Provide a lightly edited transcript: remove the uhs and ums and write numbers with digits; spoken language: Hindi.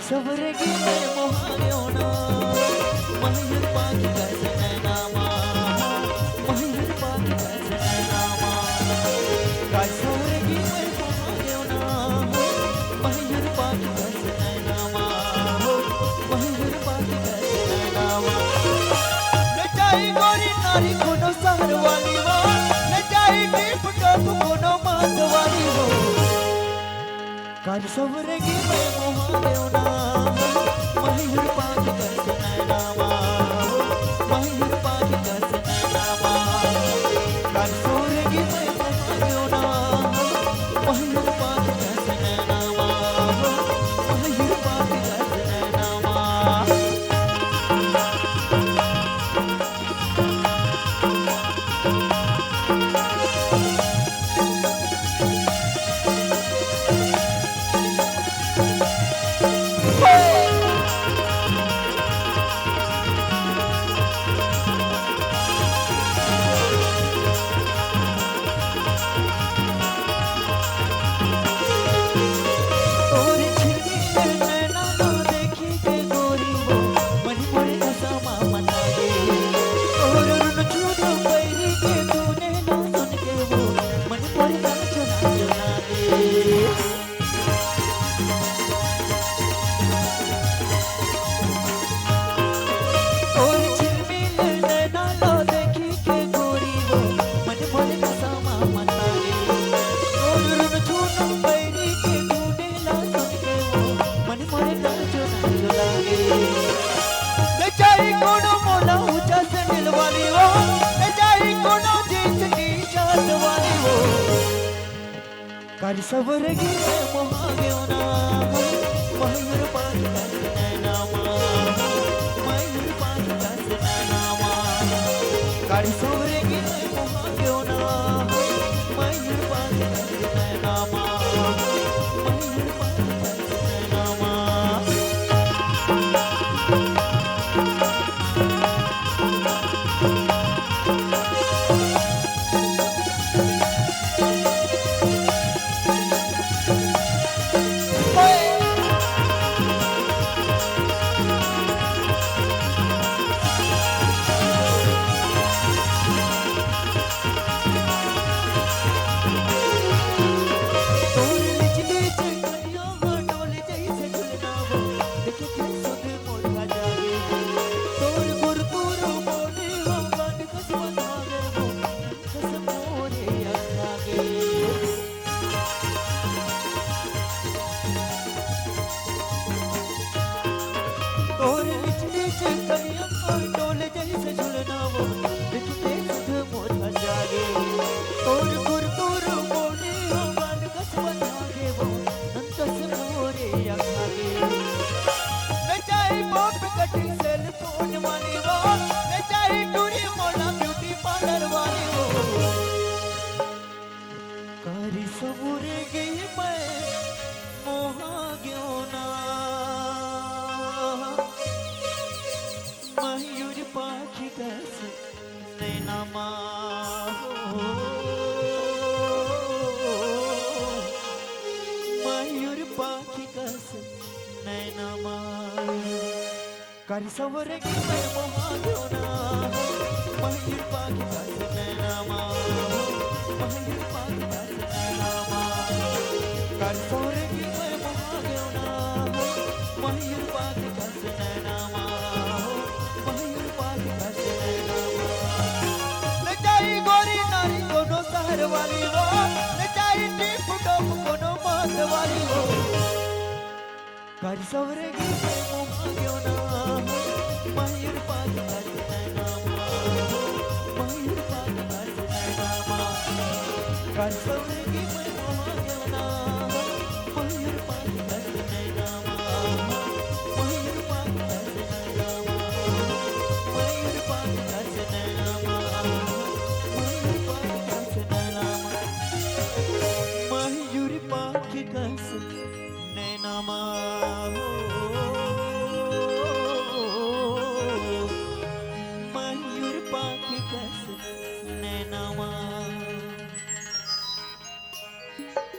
सवरेगी मैं मोहायो ना मयूर पाखी कैसे नामा मयूर पाखी कैसे नामा काय सवरेगी मैं मोहायो ना मयूर पाखी कैसे नामा मयूर पाखी कैसे नामा न जाई गोरी नारी कोनो सहर वाली वो न जाई टीप टॉप कोनो मात वाली वो काय सवरेगी मैं मोहायो ना मयूर पाखी कैसे नामा मयूर पाखी कैसे नामा काय सवरेगी मैं मोहायो ना मयूर पाखी कैसे नामा मयूर पाखी कैसे नामा काय सवरेगी मैं मोहायो ना मयूर पाखी कैसे नामा मयूर पाखी कैसे नामा काय सवरेगी मैं मोहायो ना मयूर पाखी कैसे नामा मयूर पाखी कैसे नामा मयूर पाखी कैसे नामा मयूर पाखी कैसे नामा काय सवरेगी मैं मोहायो ना मयूर पाखी कैसे नामा मयूर पाखी कैसे नामा काय सवरेगी मैं मोहायो ना मयूर पाखी कैसे नामा सहर वाली वो न चाहे टीप टॉप कोनो मात वाली वो काय सवरेगी मैं मोहायो ना मयूर पाखी कैसे नामा मयूर पाखी कैसे नामा काय सवरेगी मैं मोहायो ना मयूर पाखी कैसे नामा मयूर पाखी कैसे नामा मयूर पाखी कैसे नामा मयूर पाखी कैसे नामा